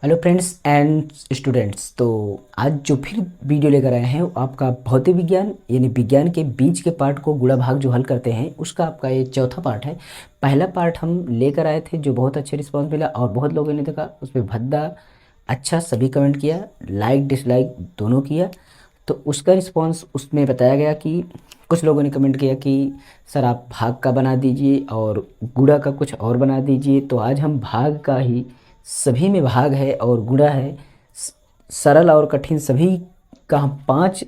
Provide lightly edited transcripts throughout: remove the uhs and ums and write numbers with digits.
Hello friends and students. तो आज जो फिर वीडियो लेकर आए हैं वो आपका भौतिक विज्ञान यानी विज्ञान के बीच के पार्ट को गुणा भाग जो हल करते हैं उसका आपका ये चौथा पार्ट है। पहला पार्ट हम लेकर आए थे जो बहुत अच्छे रिस्पांस मिला और बहुत लोगों ने देखा, उस पर भद्दा अच्छा सभी कमेंट किया, लाइक डिसलाइक दोनों किया। तो उसका रिस्पांस उसमें बताया गया कि कुछ लोगों ने कमेंट किया कि सर आप भाग का बना दीजिए और गुणा का कुछ और बना दीजिए। तो आज हम भाग का ही, सभी में भाग है और गुणा है, सरल और कठिन सभी का हम 5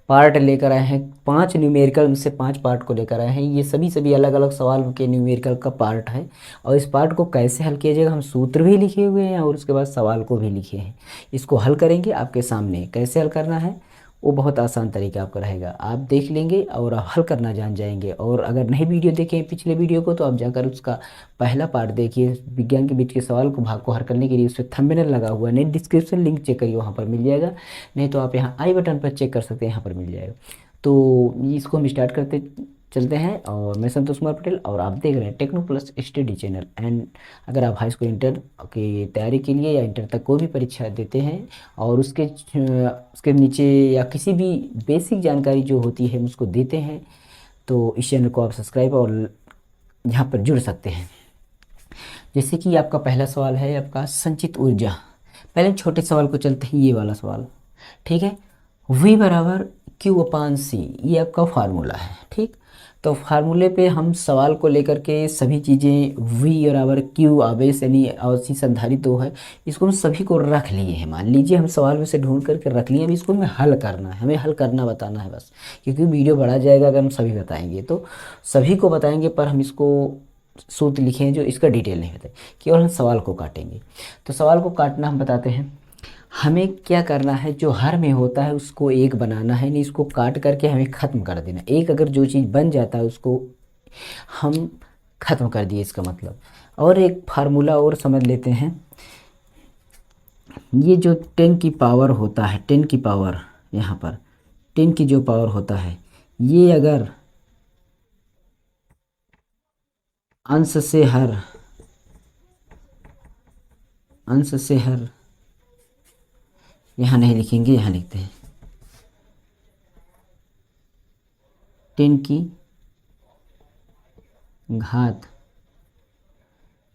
पार्ट लेकर आए हैं। 5 न्यूमेरिकल में से 5 पार्ट को लेकर आए हैं। ये सभी सभी अलग अलग सवाल के न्यूमेरिकल का पार्ट है और इस पार्ट को कैसे हल किया जाएगा हम सूत्र भी लिखे हुए हैं और उसके बाद सवाल को भी लिखे हैं। इसको हल करेंगे आपके सामने, कैसे हल करना है वो बहुत आसान तरीका आपका रहेगा, आप देख लेंगे और आप हल करना जान जाएंगे। और अगर नहीं वीडियो देखें पिछले वीडियो को तो आप जाकर उसका पहला पार्ट देखिए, विज्ञान के बीच के सवाल को भाग को हल करने के लिए। उस पर थंबनेल लगा हुआ है, नहीं डिस्क्रिप्शन लिंक चेक करिए वहाँ पर मिल जाएगा, नहीं तो आप यहाँ आई बटन पर चेक कर सकते हैं, यहाँ पर मिल जाएगा। तो इसको हम स्टार्ट करते चलते हैं और मैं संतोष कुमार पटेल और आप देख रहे हैं techno plus study channel. And अगर आप हाई स्कूल इंटर की तैयारी के लिए या इंटर तक कोई भी परीक्षा देते हैं और उसके नीचे या किसी भी बेसिक जानकारी जो होती है हम उसको देते हैं, तो इस चैनल को आप सब्सक्राइब और यहाँ पर जुड़ सकते हैं। जैसे कि आपका पहला सवाल है आपका संचित ऊर्जा। पहले छोटे सवाल को चलते हैं, ये वाला सवाल ठीक है। V बराबर Q/C ये आपका फार्मूला है, ठीक। तो फार्मूले पे हम सवाल को लेकर के सभी चीज़ें V बराबर Q आवेश यानी अवधि संधारित दो है, इसको हम सभी को रख लिए हैं। मान लीजिए हम सवाल में से ढूंढ करके रख लिए, अब इसको हमें हल करना है, हमें हल करना बताना है बस, क्योंकि वीडियो बढ़ा जाएगा अगर हम सभी बताएंगे तो सभी को बताएंगे पर हम इसको सूत्र लिखे हैं जो इसका डिटेल नहीं बताए, केवल हम सवाल को काटेंगे। तो सवाल को काटना हम बताते हैं। हमें क्या करना है, जो हर में होता है उसको एक बनाना है, नहीं इसको काट करके हमें ख़त्म कर देना। एक अगर जो चीज़ बन जाता है उसको हम ख़त्म कर दिए इसका मतलब। और एक फार्मूला और समझ लेते हैं, ये जो 10 की पावर होता है, 10 की पावर यहाँ पर 10 की जो पावर होता है, ये अगर अंश से हर यहाँ नहीं लिखेंगे, यहाँ लिखते हैं 10 की घात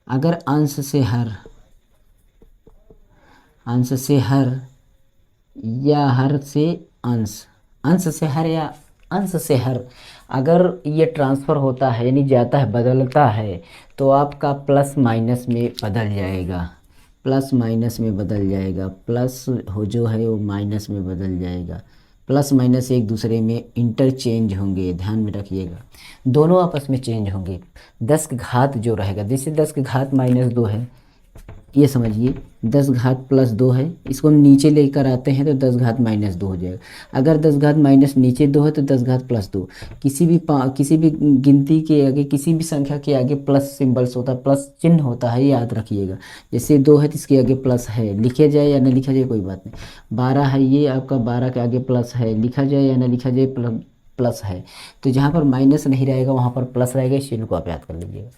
अगर अंश से हर या हर से अंश से हर या अंश से हर अगर ये ट्रांसफ़र होता है यानी जाता है बदलता है तो आपका प्लस माइनस में बदल जाएगा, प्लस माइनस में बदल जाएगा, प्लस हो जो है वो माइनस में बदल जाएगा। प्लस माइनस एक दूसरे में इंटरचेंज होंगे, ध्यान में रखिएगा, दोनों आपस में चेंज होंगे। 10 की घात जो रहेगा, जैसे 10 की घात -2 है, ये समझिए 10 घात +2 है, इसको हम नीचे लेकर आते हैं तो 10 घात -2 हो जाएगा। अगर 10 घात माइनस नीचे 2 है तो 10 घात +2। किसी भी गिनती के आगे, किसी भी संख्या के आगे प्लस सिंबल्स होता है, प्लस चिन्ह होता है, याद रखिएगा। जैसे 2 है तो इसके आगे प्लस है, लिखे जाए या ना लिखा जाए कोई बात नहीं। 12 है, ये आपका 12 के आगे प्लस है, लिखा जाए या ना लिखा जाए प्लस है। तो जहाँ पर माइनस नहीं रहेगा वहाँ पर प्लस रहेगा, इस चिन्ह को आप याद कर लीजिएगा।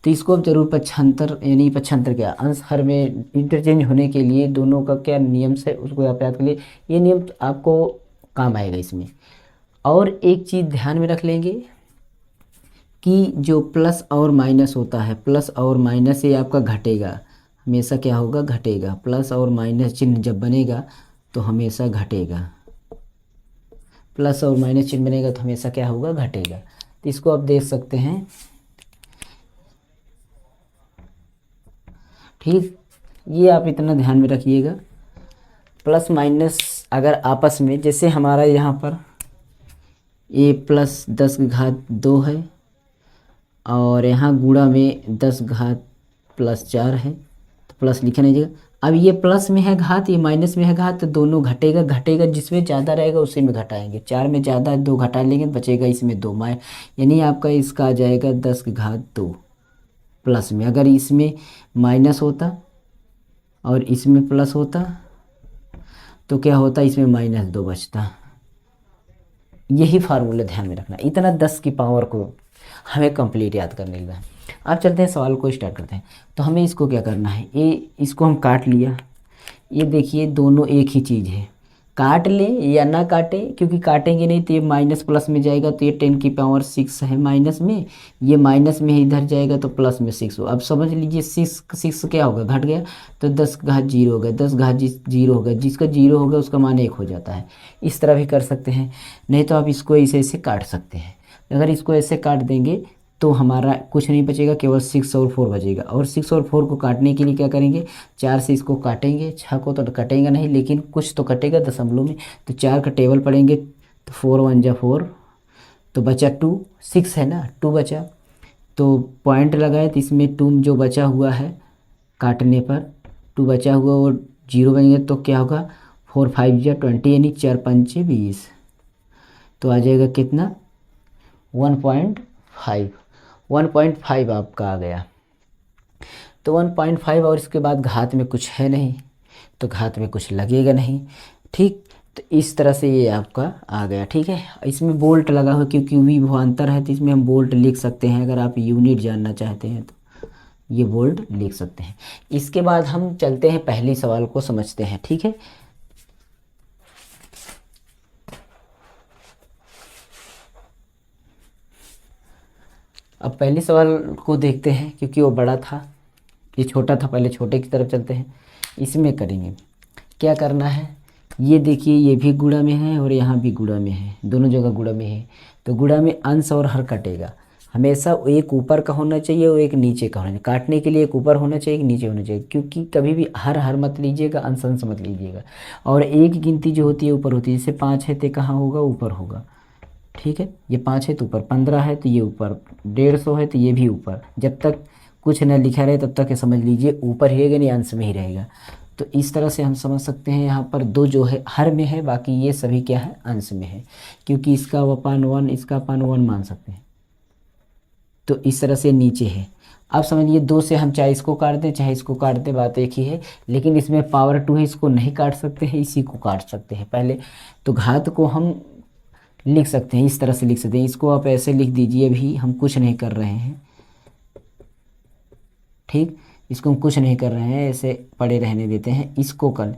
तो इसको अब जरूर पक्षांतर यानी पक्षांतर क्या, अंश हर में इंटरचेंज होने के लिए दोनों का क्या नियम है उसको आप याद कर लिए, ये नियम आपको काम आएगा इसमें। और एक चीज़ ध्यान में रख लेंगे कि जो प्लस और माइनस होता है, प्लस और माइनस ये आपका घटेगा, हमेशा क्या होगा, घटेगा। प्लस और माइनस चिन्ह जब बनेगा तो हमेशा घटेगा, प्लस और माइनस चिन्ह बनेगा तो हमेशा क्या होगा, घटेगा। तो इसको आप देख सकते हैं, ठीक। ये आप इतना ध्यान में रखिएगा, प्लस माइनस अगर आपस में, जैसे हमारा यहाँ पर ये प्लस 10 की घात 2 है और यहाँ गुणा में 10 घात +4 है, तो प्लस लिखा नहीं जाएगा। अब ये प्लस में है घात, ये माइनस में है घात, तो दोनों घटेगा, जिसमें ज़्यादा रहेगा उसी में घटाएंगे। 4 में ज़्यादा 2 घटा लेंगे, बचेगा इसमें 2 यानी आपका इसका आ जाएगा 10 की घात 2 प्लस में। अगर इसमें माइनस होता और इसमें प्लस होता तो क्या होता, इसमें -2 बचता। यही फार्मूला ध्यान में रखना, इतना 10 की पावर को हमें कंप्लीट याद करने लगा। अब चलते हैं सवाल को स्टार्ट करते हैं। तो हमें इसको क्या करना है, ये इसको हम काट लिया, ये देखिए दोनों एक ही चीज़ है, काट लें या ना काटें, क्योंकि काटेंगे नहीं तो ये माइनस प्लस में जाएगा, तो ये 10⁻6 है माइनस में, ये माइनस में इधर जाएगा तो प्लस में 6 हो। अब समझ लीजिए 6 क्या होगा, घट गया तो 10 घात 0 हो गया, 10 घात 0 हो गया, जिसका 0 होगा उसका मान 1 हो जाता है। इस तरह भी कर सकते हैं, नहीं तो आप इसको ऐसे ऐसे काट सकते हैं। अगर इसको ऐसे काट देंगे तो हमारा कुछ नहीं बचेगा, केवल 6 और 4 बचेगा। और 6 और 4 को काटने के लिए क्या करेंगे, 4 से इसको काटेंगे, 6 को तो कटेगा नहीं लेकिन कुछ तो कटेगा दशमलव में, तो 4 का टेबल पढ़ेंगे तो 4 1 जा 4, तो बचा 2, 6 है ना, 2 बचा, तो पॉइंट लगाए तो इसमें 2 जो बचा हुआ है काटने पर 2 बचा हुआ वो 0 बन गया, तो क्या होगा 4 5 जा 20 यानी 4 5 20, तो आ जाएगा कितना 1.5, 1.5 आपका आ गया। तो 1.5 और इसके बाद घात में कुछ है नहीं तो घात में कुछ लगेगा नहीं, ठीक। तो इस तरह से ये आपका आ गया, ठीक है। इसमें बोल्ट लगा हुआ क्योंकि वी विभवांतर है तो इसमें हम बोल्ट लिख सकते हैं, अगर आप यूनिट जानना चाहते हैं तो ये बोल्ट लिख सकते हैं। इसके बाद हम चलते हैं पहली सवाल को समझते हैं, ठीक है। अब पहले सवाल को देखते हैं क्योंकि वो बड़ा था, ये छोटा था, पहले छोटे की तरफ चलते हैं। इसमें करेंगे क्या करना है, ये देखिए ये भी गुणा में है और यहाँ भी गुणा में है, दोनों जगह गुणा में है। तो गुणा में अंश और हर कटेगा, हमेशा एक ऊपर का होना चाहिए और एक नीचे का होना चाहिए। काटने के लिए एक ऊपर होना चाहिए, एक नीचे होना चाहिए, क्योंकि कभी भी हर हर मत लीजिएगा, अंश अंश मत लीजिएगा। और एक गिनती जो होती है ऊपर होती है, जैसे 5 है तो कहाँ होगा, ऊपर होगा, ठीक है। ये 5 है तो ऊपर, 15 है तो ये ऊपर, 150 है तो ये भी ऊपर। जब तक कुछ न लिखा रहे तब तक ये समझ लीजिए ऊपर ही रहेगा, नहीं अंश में ही रहेगा। तो इस तरह से हम समझ सकते हैं, यहाँ पर 2 जो है हर में है, बाकी ये सभी क्या है अंश में है, क्योंकि इसका अपान 1 इसका अपान 1 मान सकते हैं। तो इस तरह से नीचे है। अब समझिए 2 से हम चाहे इसको काट दें चाहे इसको काट दें, बात एक ही है, लेकिन इसमें पावर 2 है, इसको नहीं काट सकते हैं, इसी को काट सकते हैं पहले। तो घात को हम लिख सकते हैं, इस तरह से लिख सकते हैं, इसको आप ऐसे लिख दीजिए, अभी हम कुछ नहीं कर रहे हैं, ठीक। इसको हम कुछ नहीं कर रहे हैं, ऐसे पड़े रहने देते हैं। इसको कर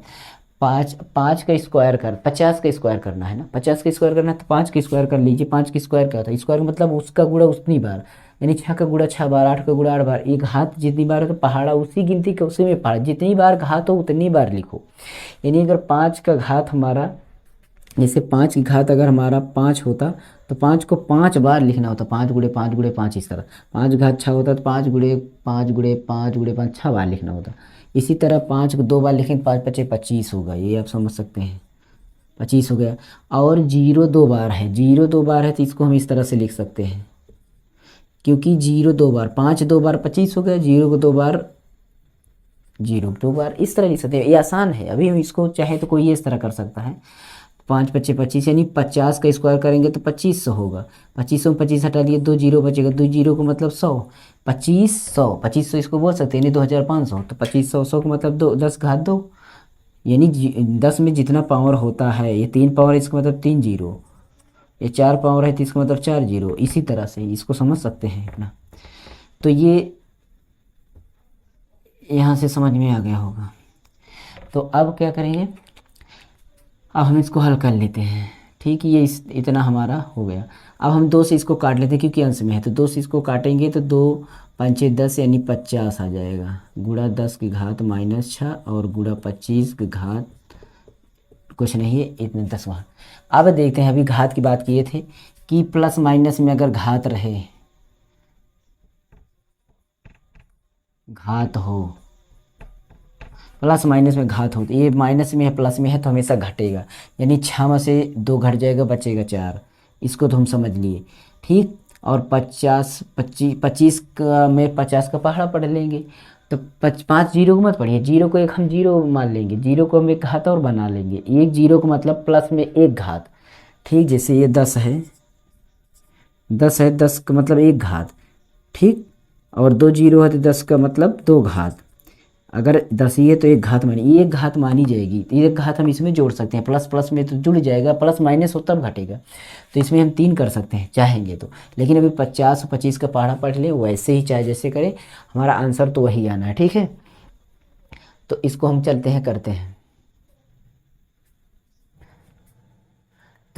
5 का स्क्वायर कर 50 का स्क्वायर करना है ना, 50 का स्क्वायर करना है तो 5 का स्क्वायर कर लीजिए। 5 का स्क्वायर क्या होता है, स्क्वायर मतलब उसका गुणा उतनी बार, यानी 6 का गुणा 6 बार, 8 का गुणा 8 बार। एक घात जितनी बार है तो पहाड़ा उसी गिनती का उसी में पहाड़ा, जितनी बार घात हो उतनी बार लिखो। यानी अगर 5 का घात हमारा, जैसे 5 की घात अगर हमारा 5 होता तो 5 को 5 बार लिखना होता, 5 गुणे 5 गुणे 5, इस तरह। 5 घात 6 होता तो 5 गुणे 5 गुणे 5 गुणे 5 6 बार लिखना होता। इसी तरह 5 को 2 बार लिखें, 5 5 25 होगा, ये आप समझ सकते हैं, 25 हो गया। और 0 2 बार है, 0 2 बार है तो इसको हम इस तरह से लिख सकते हैं, क्योंकि 0 2 बार, 5 2 बार 25 हो गया, 0 को 2 बार 0 2 बार, इस तरह लिख सकते हैं। ये आसान है, अभी हम इसको चाहे तो कोई इस तरह कर सकता है। 5 5 25 यानी 50 का स्क्वायर करेंगे तो 2500 होगा। 2500 में 25 हटा लिए, 2 जीरो बचेगा, 2 जीरो को मतलब 100, 2500 इसको बोल सकते हैं, यानी 2500। तो 2500 100 का मतलब 2 10 घात 2, यानी 10 में जितना पावर होता है, ये 3 पावर इसका मतलब 3 जीरो, ये 4 पावर है तो इसका मतलब 4 जीरो। इसी तरह से इसको समझ सकते हैं इतना। तो ये यहाँ से समझ में आ गया होगा। तो अब क्या करेंगे, अब हम इसको हल कर लेते हैं, ठीक। ये इतना हमारा हो गया। अब हम 2 से इसको काट लेते हैं क्योंकि अंश में है, तो 2 से इसको काटेंगे तो 2 5 10 यानी 50 आ जाएगा, गुणा 10 की घात -6 और गुणा 25 की घात कुछ नहीं है, इतने 10 वहाँ। अब देखते हैं, अभी घात की बात किए थे कि प्लस माइनस में अगर घात रहे, घात हो, प्लस माइनस में घात हो, तो ये माइनस में है प्लस में है तो हमेशा घटेगा, यानी 6 में से 2 घट जाएगा, बचेगा 4। इसको तो हम समझ लिए, ठीक। और 25 का में 50 का पहाड़ा पढ़ लेंगे, तो 5 जीरो को मत पढ़िए, जीरो को एक हम जीरो मान लेंगे, जीरो को हम एक घात और बना लेंगे, एक जीरो को मतलब प्लस में एक घात, ठीक। जैसे ये 10 है, 10 का मतलब एक घात, ठीक। और 2 जीरो है तो 10 का मतलब 2 घात। अगर 10 ही है तो एक घात मानी, ये एक घात मानी जाएगी, तो एक घात हम इसमें जोड़ सकते हैं, प्लस प्लस में तो जुड़ जाएगा, प्लस माइनस हो तब घटेगा। तो इसमें हम 3 कर सकते हैं चाहेंगे तो, लेकिन अभी 50 25 का पहाड़ा पढ़ ले, वैसे ही चाहे जैसे करें, हमारा आंसर तो वही आना है, ठीक है। तो इसको हम चलते हैं करते हैं।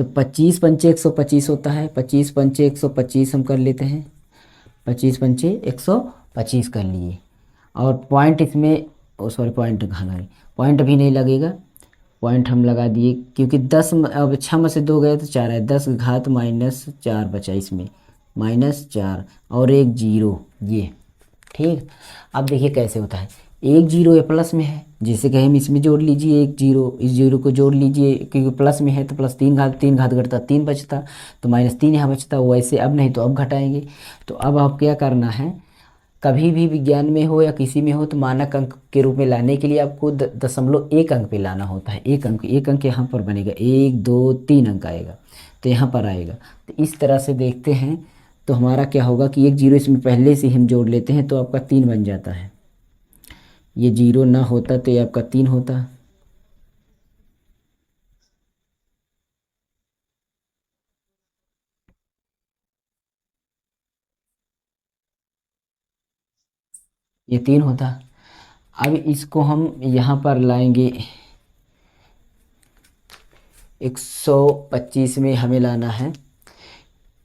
तो 25 पंचे 125 होता है, 25 पंचे 125 हम कर लेते हैं, 25 पंचे 125 कर लिए। और पॉइंट इसमें, ओ सॉरी पॉइंट कहाँ लगे, पॉइंट भी नहीं लगेगा, पॉइंट हम लगा दिए क्योंकि 10 अब 6 में से 2 गए तो 4 है, 10 घात -4 बचा इसमें, -4 और एक जीरो ये। ठीक, अब देखिए कैसे होता है, एक जीरो ये प्लस में है, जैसे कि हम इसमें जोड़ लीजिए एक जीरो, इस जीरो को जोड़ लीजिए क्योंकि प्लस में है तो प्लस 3 घात घटता 3 बचता, तो -3 यहाँ बचता, वैसे अब नहीं तो अब घटाएंगे। तो अब आप क्या करना है, कभी भी विज्ञान में हो या किसी में हो तो मानक अंक के रूप में लाने के लिए आपको 0.1 अंक पे लाना होता है, एक अंक यहाँ पर बनेगा, 1 2 3 अंक आएगा तो यहाँ पर आएगा। तो इस तरह से देखते हैं तो हमारा क्या होगा कि एक जीरो इसमें पहले से हम जोड़ लेते हैं तो आपका 3 बन जाता है, ये जीरो ना होता तो ये आपका 3 होता। ये 3 होता। अब इसको हम यहाँ पर लाएंगे 125 में हमें लाना है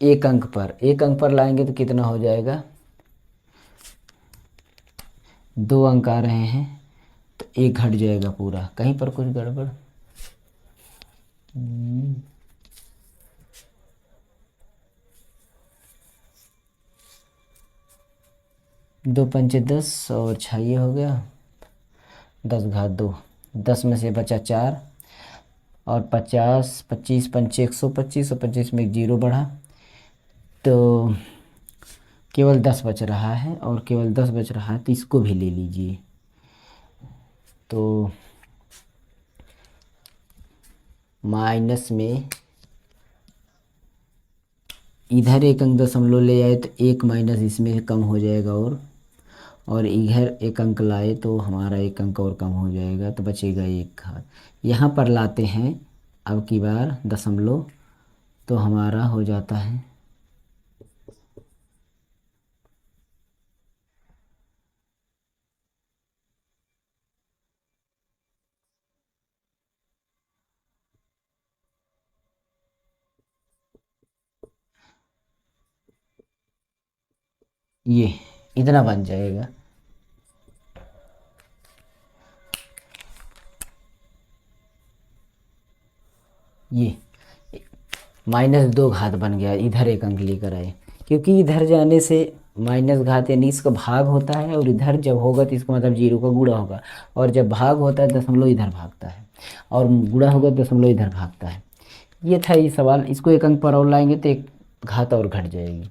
एक अंक पर लाएंगे तो कितना हो जाएगा, 2 अंक आ रहे हैं तो एक घट जाएगा पूरा, कहीं पर कुछ गड़बड़। दो पंचे 10 और 6 ये हो गया, 10 घात 2, 10 में से बचा 4 और 50, 25 पंचे 125 और 25 में एक जीरो बढ़ा तो केवल 10 बच रहा है, और केवल 10 बच रहा है तो इसको भी ले लीजिए। तो माइनस में इधर एक अंक दशमलव ले आए तो एक माइनस इसमें कम हो जाएगा, और इधर एक अंक लाए तो हमारा एक अंक और कम हो जाएगा तो बचेगा एक घात। यहाँ पर लाते हैं अब की बार दशमलव तो हमारा हो जाता है ये इतना बन जाएगा। ये -2 घात बन गया, इधर एक अंक लेकर आए क्योंकि इधर जाने से माइनस घात यानी इसका भाग होता है, और इधर जब होगा तो इसका मतलब जीरो का गुणा होगा, और जब भाग होता है दशमलव इधर भागता है, और गुणा होगा दशमलव इधर भागता है। ये था ये सवाल, इसको एक अंक पर और लाएंगे तो एक घात और घट जाएगी।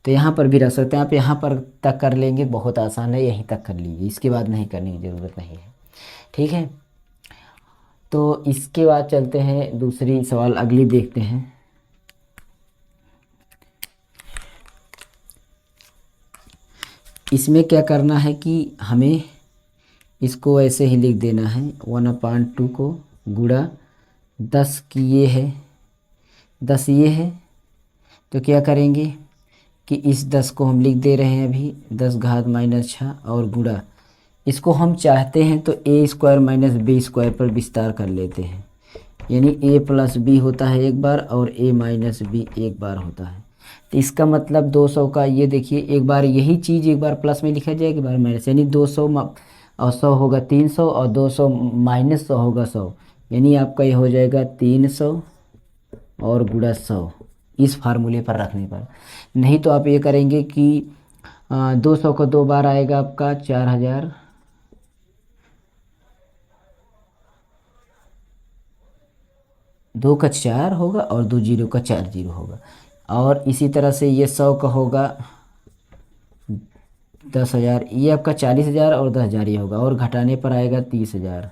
तो यहाँ पर भी रख सकते हैं आप, यहाँ पर तक कर लेंगे, बहुत आसान है, यहीं तक कर लीजिए, इसके बाद नहीं करने की ज़रूरत नहीं है। ठीक है, तो इसके बाद चलते हैं दूसरी सवाल अगली देखते हैं। इसमें क्या करना है कि हमें इसको ऐसे ही लिख देना है 1/2 को गुणा 10 की ये है, 10 ये है, तो क्या करेंगे कि इस 10 को हम लिख दे रहे हैं अभी 10 घात -6 और गुणा इसको हम चाहते हैं तो a² - b² पर विस्तार कर लेते हैं, यानी a + b होता है एक बार और a - b एक बार होता है। तो इसका मतलब 200 का ये देखिए, एक बार यही चीज़ एक बार प्लस में लिखा जाएगा, एक बार माइनस, यानी 200 और 100 होगा 300 और 200 - 100 होगा 100, यानी आपका ये हो जाएगा 300 और गुणा 100 इस फार्मूले पर रखने पर। नहीं तो आप ये करेंगे कि 200 को 2 बार आएगा आपका 4000, 2 का 4 होगा और 2 जीरो का 4 जीरो होगा, और इसी तरह से ये 100 का होगा 10,000, ये आपका 40,000 और 10,000 ये होगा, और घटाने पर आएगा 30,000,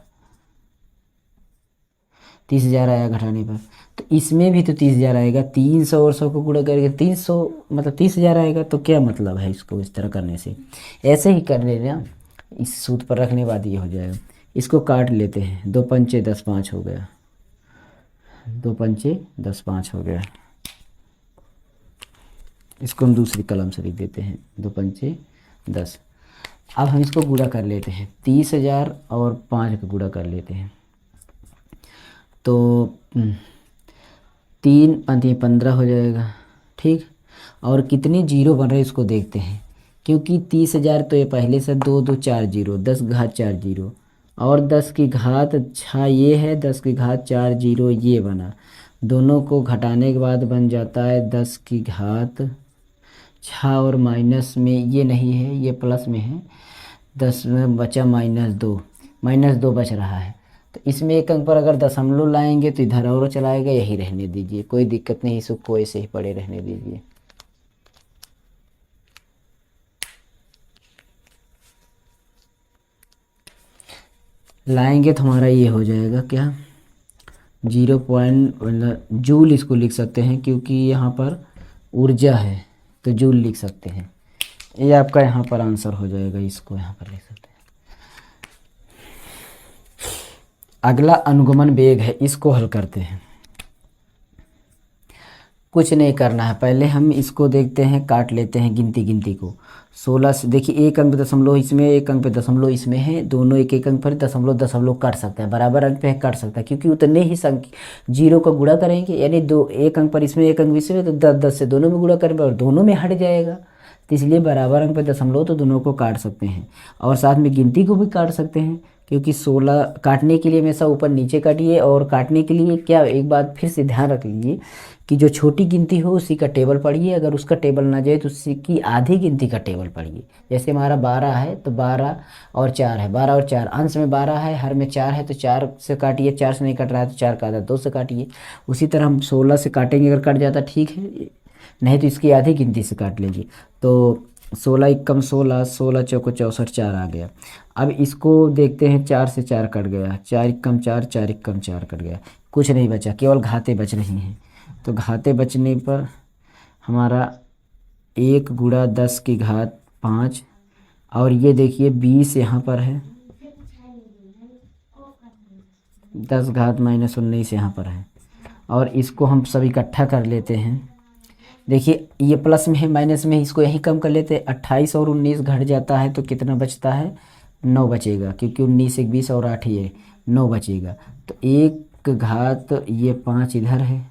30,000 आया घटाने पर। तो इसमें भी तो 30,000 आएगा, 300 और 100 को गुणा करके 300 मतलब 30,000 आएगा। तो क्या मतलब है इसको इस तरह करने से, ऐसे ही कर लेना, इस सूत्र पर रखने बाद ये हो जाएगा। इसको काट लेते हैं, 2 पंचे 10 5 हो गया, 2 पंचे 10 5 हो गया। इसको हम दूसरी कलम से लिख देते हैं, 2 पंचे 10। अब हम इसको गुणा कर लेते हैं, 30,000 और 5 का गुणा कर लेते हैं। तो 3 5 15 हो जाएगा। ठीक, और कितने जीरो बन रहे हैं इसको देखते हैं, क्योंकि 30,000 तो ये पहले से 2 2 4 जीरो, 10 घात 4 जीरो, और 10 की घात 6 ये है, 10 की घात 4 जीरो ये बना। दोनों को घटाने के बाद बन जाता है 10 की घात 6, और माइनस में ये नहीं है, ये प्लस में है। 10 में बचा -2, -2 बच रहा है। तो इसमें एक अंक पर अगर दशमलव लाएंगे तो इधर और चलाएगा, यही रहने दीजिए, कोई दिक्कत नहीं, इसको ऐसे ही पड़े रहने दीजिए। लाएंगे तो हमारा ये हो जाएगा क्या, 0 मतलब जूल इसको लिख सकते हैं, क्योंकि यहाँ पर ऊर्जा है तो जूल लिख सकते हैं। ये आपका यहाँ पर आंसर हो जाएगा, इसको यहाँ पर लिख सकते हैं। अगला अनुगमन वेग है, इसको हल करते हैं। कुछ नहीं करना है, पहले हम इसको देखते हैं, काट लेते हैं गिनती को। 16 से देखिए, एक अंक दशमलव इसमें, एक अंक पे दशमलव इसमें है, दोनों एक एक अंक पर दशमलव दशमलव काट सकता है, बराबर अंक पे काट सकता है, क्योंकि उतने ही संख्या जीरो का गुणा करेंगे, यानी दो, एक अंक पर इसमें एक अंक इसमें, तो 10 10 से दोनों में गुणा करेंगे और दोनों में हट जाएगा। तो इसलिए बराबर अंक पे दशमलव तो दोनों को काट सकते हैं, और साथ में गिनती को भी काट सकते हैं, क्योंकि 16 काटने के लिए हमेशा ऊपर नीचे काटिए, और काटने के लिए क्या, एक बात फिर से ध्यान रख लीजिए कि जो छोटी गिनती हो उसी का टेबल पढ़िए, अगर उसका टेबल ना जाए तो उसी की आधी गिनती का टेबल पढ़िए। जैसे हमारा 12 है तो 12 और 4 है, 12 और 4 अंश में 12 है, हर में 4 है, तो 4 से काटिए, 4 से नहीं कट रहा है तो 4 का आधा 2 से काटिए। उसी तरह हम 16 से काटेंगे, अगर कट जाता ठीक है, नहीं तो इसकी आधी गिनती से काट लीजिए। तो 16 एकम 16, 16 चौको 64, 4 आ गया। अब इसको देखते हैं, 4 से 4 कट गया, 4 एकम 4, 4 एकम 4 कट गया, कुछ नहीं बचा, केवल घाते बच रही हैं। तो घाते बचने पर हमारा 1 गुणा 10 की घात 5, और ये देखिए 20 यहाँ पर है, 10 घात -19 यहाँ पर है, और इसको हम सब इकट्ठा कर लेते हैं। देखिए ये प्लस में है माइनस में है, इसको यहीं कम कर लेते हैं। 28 और 19 घट जाता है तो कितना बचता है, 9 बचेगा, क्योंकि 19 1 20 और 8 ये 9 बचेगा। तो 1 घात ये 5 इधर है,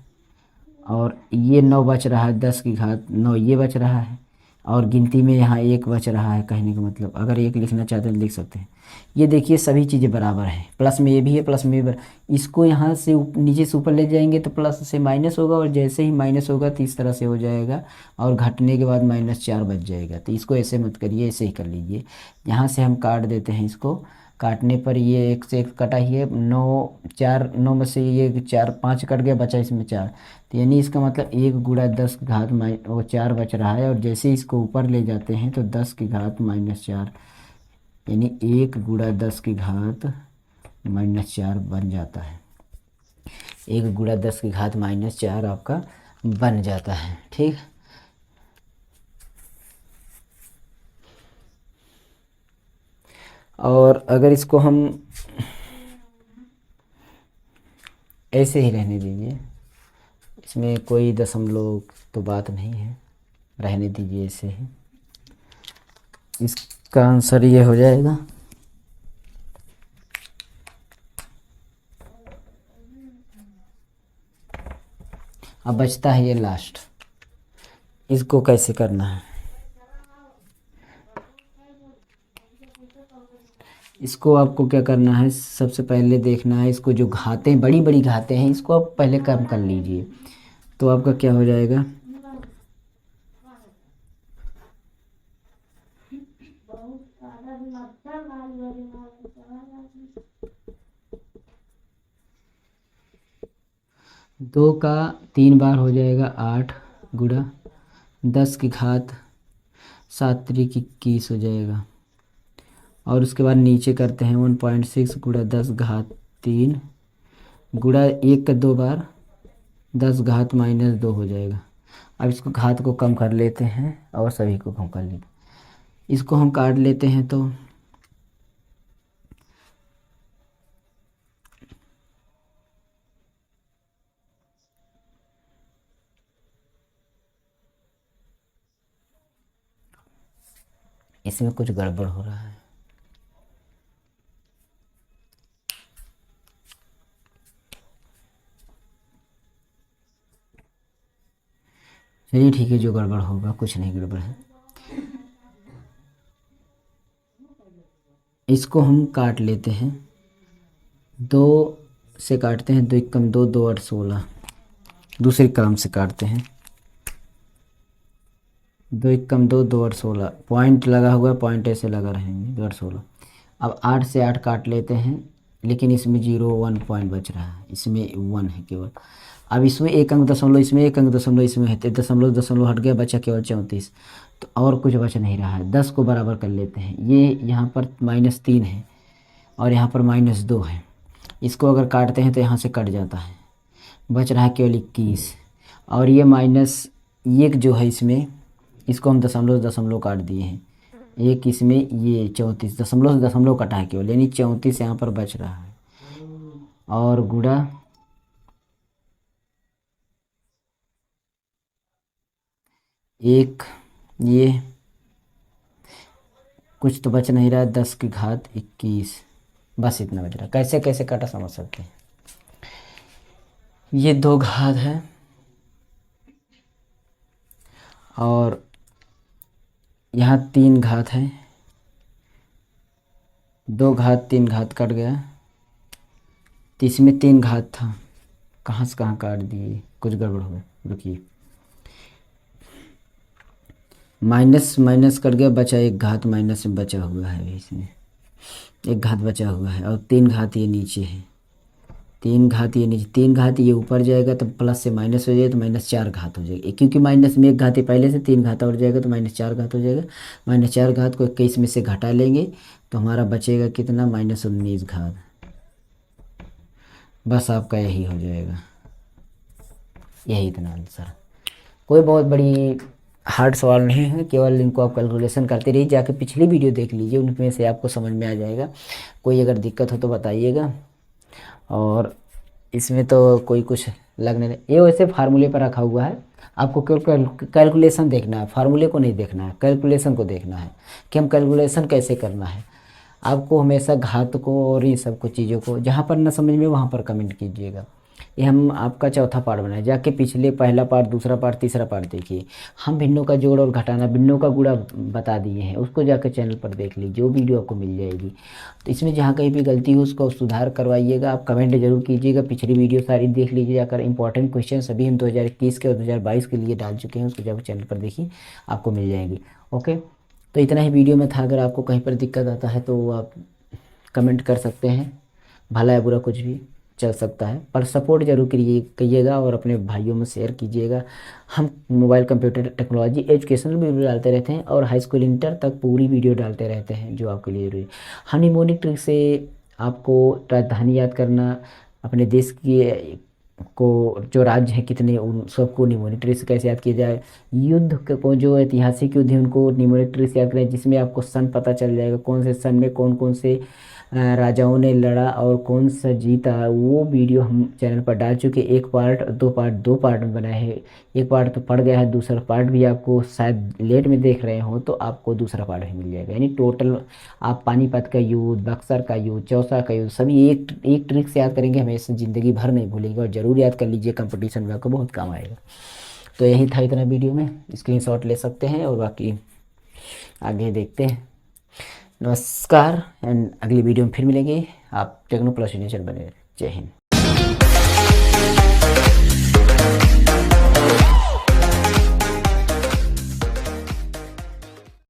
और ये 9 बच रहा है, 10 की घात 9 ये बच रहा है, और गिनती में यहाँ 1 बच रहा है। कहने का मतलब, अगर 1 लिखना चाहते हैं तो लिख सकते हैं। ये देखिए सभी चीज़ें बराबर हैं, प्लस में ये भी है, प्लस में भी इसको यहाँ से नीचे से ऊपर ले जाएंगे तो प्लस से माइनस होगा, और जैसे ही माइनस होगा तो इस तरह से हो जाएगा, और घटने के बाद -4 बच जाएगा। तो इसको ऐसे मत करिए, ऐसे ही कर लीजिए। यहाँ से हम काट देते हैं, इसको काटने पर ये 1 से 1 कटा ही है, 9 4, 9 में से ये 4 5 कट गया, बचा इसमें 4। तो यानी इसका मतलब 1 गुणा 10 की घात वो 4 बच रहा है, और जैसे इसको ऊपर ले जाते हैं तो 10 की घात -4, यानी 1 गुणा 10 की घात -4 बन जाता है। 1 गुणा 10 की घात -4 आपका बन जाता है। ठीक, और अगर इसको हम ऐसे ही रहने दीजिए, इसमें कोई दशमलव तो बात नहीं है, रहने दीजिए ऐसे ही, इसका आंसर ये हो जाएगा। अब बचता है ये लास्ट, इसको कैसे करना है, इसको आपको क्या करना है, सबसे पहले देखना है इसको, जो घातें बड़ी बड़ी घातें हैं इसको आप पहले कम कर लीजिए। तो आपका क्या हो जाएगा, दो का 3 बार हो जाएगा 8 गुणा 10 की घात 7 त्रिक 21 हो जाएगा, और उसके बाद नीचे करते हैं 1.6 गुणा 10 घात 3 गुणा 1 का 2 बार 10 घात -2 हो जाएगा। अब इसको घात को कम कर लेते हैं, और सभी को कम कर लेते हैं, इसको हम काट लेते हैं। तो इसमें कुछ गड़बड़ हो रहा है। चलिए ठीक है, जो गड़बड़ होगा, कुछ नहीं गड़बड़ है। इसको हम काट लेते हैं, 2 से काटते हैं, 2 एकम 2, 2 8 16। दूसरी कलम से काटते हैं, 2 एकम 2, 2 8 16। पॉइंट लगा हुआ है, पॉइंट ऐसे लगा रहेंगे, 2 8 16। अब 8 से 8 काट लेते हैं, लेकिन इसमें 0 1 पॉइंट बच रहा है, इसमें 1 है केवल। अब इसमें एक अंक दशमलव, इसमें एक अंक दशमलव, इसमें है, तो दशमलव दशमलव हट गया, बचा केवल 34। तो और कुछ बच नहीं रहा है। 10 को बराबर कर लेते हैं, ये यहाँ पर -3 है और यहाँ पर -2 है। इसको अगर काटते हैं तो यहाँ से कट जाता है, बच रहा है केवल 21। और ये -1 जो है इसमें, इसको हम दशमलव दशमलव काट दिए हैं, एक इसमें, ये 34, दशमलव से दशमलव कटा है केवल, यानी 34 यहाँ पर बच रहा है। और गुणा एक, ये कुछ तो बच नहीं रहा है, 10 की घात 21, बस इतना बच रहा है। कैसे कैसे काटा समझ सकते हैं। ये 2 घात है और यहाँ 3 घात है, 2 घात 3 घात कट गया, तो इसमें 3 घात था, कहाँ से कहाँ काट दिए, कुछ गड़बड़ हो गया। रुकिए, माइनस माइनस कट गया, बचा 1 घात, माइनस में बचा हुआ है, इसमें 1 घात बचा हुआ है। और 3 घात ये नीचे है, 3 घात ये नीचे, 3 घात ये ऊपर जाएगा तो प्लस से माइनस हो जाएगा, तो -4 घात हो जाएगी, क्योंकि माइनस में 1 घात है पहले से, 3 घात और जाएगा तो -4 घात हो जाएगा। -4 घात को 21 में से घटा लेंगे तो हमारा बचेगा कितना, -19 घात। बस आपका यही हो जाएगा, यही इतना आंसर। कोई बहुत बड़ी हार्ड सवाल नहीं है, केवल इनको आप कैलकुलेशन करते रहिए, जाके पिछली वीडियो देख लीजिए, उनमें से आपको समझ में आ जाएगा। कोई अगर दिक्कत हो तो बताइएगा। और इसमें तो कोई कुछ लगने नहीं, ये वैसे फार्मूले पर रखा हुआ है, आपको केवल कैलकुलेशन देखना है, फार्मूले को नहीं देखना है, कैलकुलेशन को देखना है कि हम कैलकुलेशन कैसे करना है। आपको हमेशा घात को और ये सब कुछ चीज़ों को, जहाँ पर ना समझ में वहाँ पर कमेंट कीजिएगा। ये हम आपका चौथा पार्ट बनाए, जाके पिछले पहला पार्ट, दूसरा पार्ट, तीसरा पार्ट देखिए। हम भिन्नों का जोड़ और घटाना, भिन्नों का गुणा बता दिए हैं, उसको जाकर चैनल पर देख लीजिए, वो वीडियो आपको मिल जाएगी। तो इसमें जहाँ कहीं भी गलती हो उसको सुधार करवाइएगा, आप कमेंट जरूर कीजिएगा। पिछली वीडियो सारी देख लीजिए जाकर, इंपॉर्टेंट क्वेश्चन सभी हम 2021 के और 2022 के लिए डाल चुके हैं, उसको जाकर चैनल पर देखिए, आपको मिल जाएगी। ओके, तो इतना ही वीडियो में था। अगर आपको कहीं पर दिक्कत आता है तो आप कमेंट कर सकते हैं, भला या बुरा कुछ भी चल सकता है, पर सपोर्ट जरूर करिएगा और अपने भाइयों में शेयर कीजिएगा। हम mobile computer technology educational video डालते रहते हैं और हाई स्कूल इंटर तक पूरी वीडियो डालते रहते हैं, जो आपके लिए जरूरी है। हनीमोनिक ट्रिक से आपको राजधानी याद करना, अपने देश की को जो राज्य हैं कितने, उन सबको निमोनिक ट्री से कैसे याद किया जाए। युद्ध को, जो ऐतिहासिक युद्ध है उनको निमोनिक ट्री से याद करें, जिसमें आपको सन पता चल जाएगा, कौन से सन में कौन कौन से राजाओं ने लड़ा और कौन सा जीता। वो वीडियो हम चैनल पर डाल चुके, एक पार्ट, दो पार्ट में बनाए हैं। एक पार्ट तो पड़ गया है, दूसरा पार्ट भी आपको शायद लेट में देख रहे हो तो आपको दूसरा पार्ट भी मिल जाएगा। यानी टोटल आप पानीपत का युद्ध, बक्सर का युद्ध, चौसा का युद्ध, सभी एक एक ट्रिक से याद करेंगे, हमेशा ज़िंदगी भर नहीं भूलेंगे। और ज़रूर याद कर लीजिए, कंपटीशन में आपको बहुत काम आएगा। तो यही था इतना वीडियो में, स्क्रीनशॉट ले सकते हैं और बाकी आगे देखते हैं। नमस्कार, एंड अगली वीडियो में फिर मिलेंगे। आप टेक्नो प्लस यूनिचर बने रहे। जय हिंद।